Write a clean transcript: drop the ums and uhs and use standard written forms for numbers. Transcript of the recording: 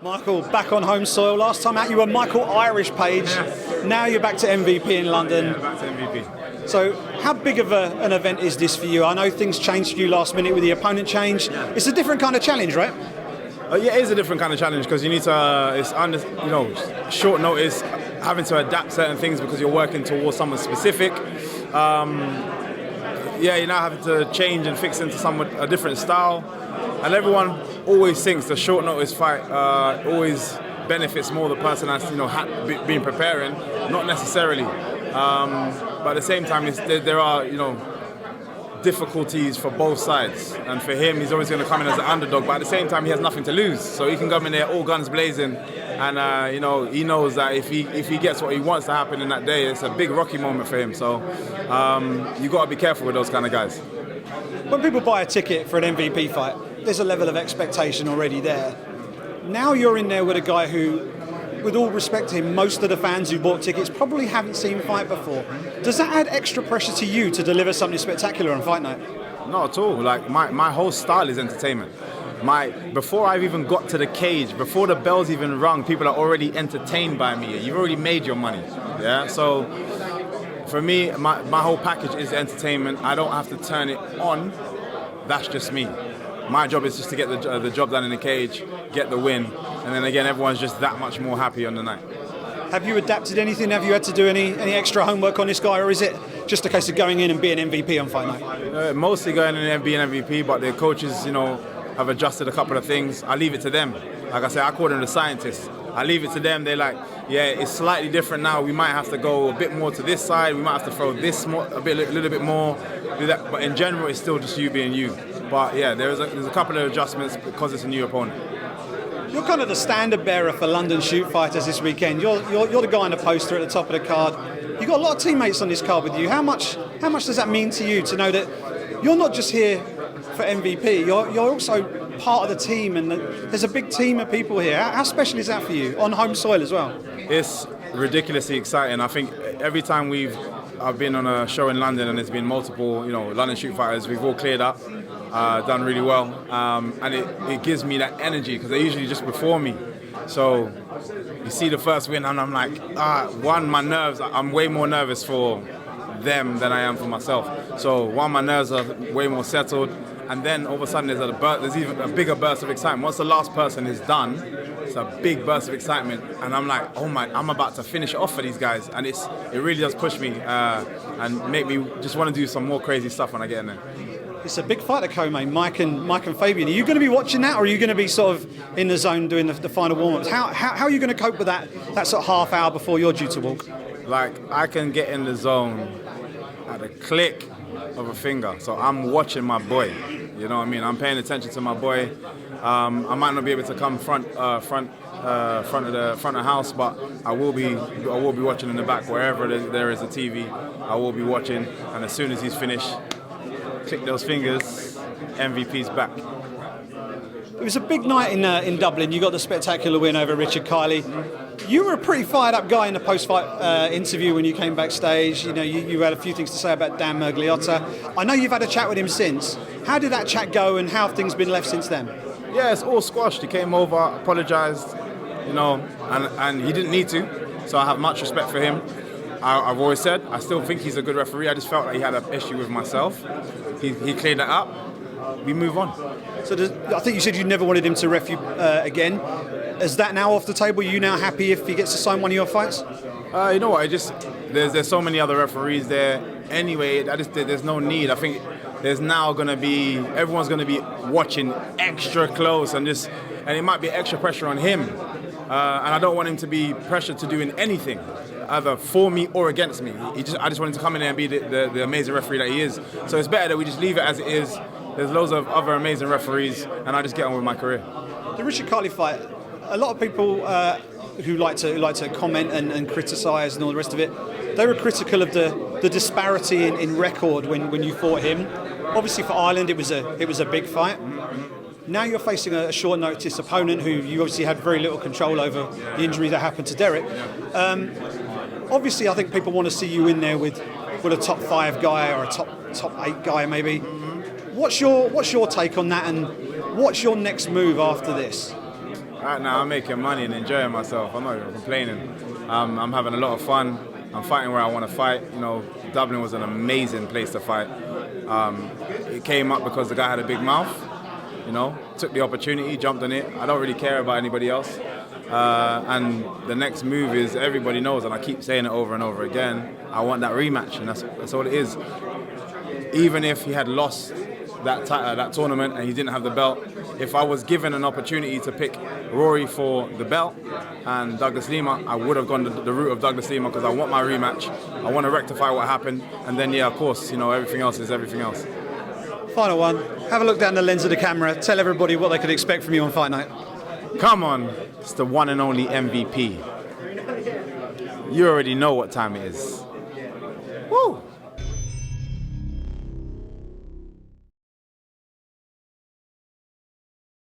Michael, back on home soil. Last time out you were Michael Irish Page. Yes. Now you're back to MVP in London. Yeah, back to MVP. So how big of an event is this for you? I know things changed for you last minute with the opponent change. Yeah. It's a different kind of challenge, right? Yeah, it is a different kind of challenge because you need to, it's under, short notice, having to adapt certain things because you're working towards something specific. You're now having to change and fix into a different style. And everyone always thinks the short notice fight always benefits more the person that's been preparing, not necessarily. But at the same time, there are difficulties for both sides. And for him, he's always going to come in as an underdog. But at the same time, he has nothing to lose, so he can come in there all guns blazing. And he knows that if he gets what he wants to happen in that day, it's a big rocky moment for him. So you got to be careful with those kind of guys. When people buy a ticket for an MVP fight, there's a level of expectation already there. Now you're in there with a guy who, with all respect to him, most of the fans who bought tickets probably haven't seen fight before. Does that add extra pressure to you to deliver something spectacular on fight night? Not at all. Like my whole style is entertainment. Before I've even got to the cage, before the bell's even rung, people are already entertained by me. You've already made your money. Yeah. So for me, my whole package is entertainment. I don't have to turn it on. That's just me. My job is just to get the job done in the cage, get the win, and then again, everyone's just that much more happy on the night. Have you adapted anything? Have you had to do any extra homework on this guy, or is it just a case of going in and being MVP on fight night? Mostly going in and being MVP, but the coaches, have adjusted a couple of things. I leave it to them. Like I said, I call them the scientists. I leave it to them. They're like, yeah, it's slightly different now. We might have to go a bit more to this side. We might have to throw this more, a little bit more, do that. But in general, it's still just you being you. But yeah, there's a couple of adjustments because it's a new opponent. You're kind of the standard bearer for London shoot fighters this weekend. You're the guy on the poster at the top of the card. You've got a lot of teammates on this card with you. How much does that mean to you to know that you're not just here for MVP, you're also part of the team, and there's a big team of people here. How special is that for you on home soil as well? It's ridiculously exciting. I think every time I've been on a show in London and there's been multiple, London shoot fighters, we've all cleared up, done really well, and it gives me that energy because they're usually just before me. So you see the first win and I'm like, my nerves, I'm way more nervous for them than I am for myself. So my nerves are way more settled, and then all of a sudden there's even a bigger burst of excitement. Once the last person is done, it's a big burst of excitement, and I'm like, oh my, I'm about to finish it off for these guys, and it really does push me and make me just want to do some more crazy stuff when I get in there. It's a big fight at Co-Main, Mike and Fabian. Are you going to be watching that, or are you going to be sort of in the zone doing the final warm-ups? How are you going to cope with that sort of half hour before you're due to walk? Like, I can get in the zone at a click of a finger. So I'm watching my boy. You know what I mean? I'm paying attention to my boy. I might not be able to come front of the house, but I will be watching in the back wherever there is a TV. I will be watching, and as soon as he's finished, click those fingers. MVP's back. It was a big night in Dublin. You got the spectacular win over Richard Kiley. You were a pretty fired up guy in the post-fight interview when you came backstage. You had a few things to say about Dan Mergliotta. I know you've had a chat with him since. How did that chat go, and how have things been left since then? Yeah, it's all squashed. He came over, apologised, and he didn't need to. So I have much respect for him. I've always said I still think he's a good referee. I just felt like he had an issue with myself. He cleared that up. We move on. So I think you said you never wanted him to ref you again. Is that now off the table? Are you now happy if he gets to sign one of your fights? You know what? There's so many other referees there. Anyway, there's no need. I think there's now going to be, everyone's going to be watching extra close, and it might be extra pressure on him. And I don't want him to be pressured to doing anything, either for me or against me. I just want him to come in there and be the amazing referee that he is. So it's better that we just leave it as it is. There's loads of other amazing referees, and I just get on with my career. The Richard Kiley fight, a lot of people who like to comment and criticise and all the rest of it, they were critical of the disparity in record when you fought him. Obviously for Ireland it was a big fight. Now you're facing a short notice opponent who you obviously had very little control over the injury that happened to Derek. Obviously I think people want to see you in there with a top 5 guy or a top 8 guy maybe. What's your take on that, and what's your next move after this? Right now, I'm making money and enjoying myself. I'm not even complaining. I'm having a lot of fun. I'm fighting where I want to fight. You know, Dublin was an amazing place to fight. It came up because the guy had a big mouth. You know, took the opportunity, jumped on it. I don't really care about anybody else. And the next move is, everybody knows, and I keep saying it over and over again, I want that rematch, and that's all it is. Even if he had lost that tournament and he didn't have the belt, if I was given an opportunity to pick Rory for the belt and Douglas Lima, I would have gone the route of Douglas Lima, because I want my rematch. I want to rectify what happened, and then, yeah, of course, you know, everything else is everything else. Final one. Have a look down the lens of the camera. Tell everybody what they could expect from you on fight night. Come on, it's the one and only MVP. You already know what time it is. Woo!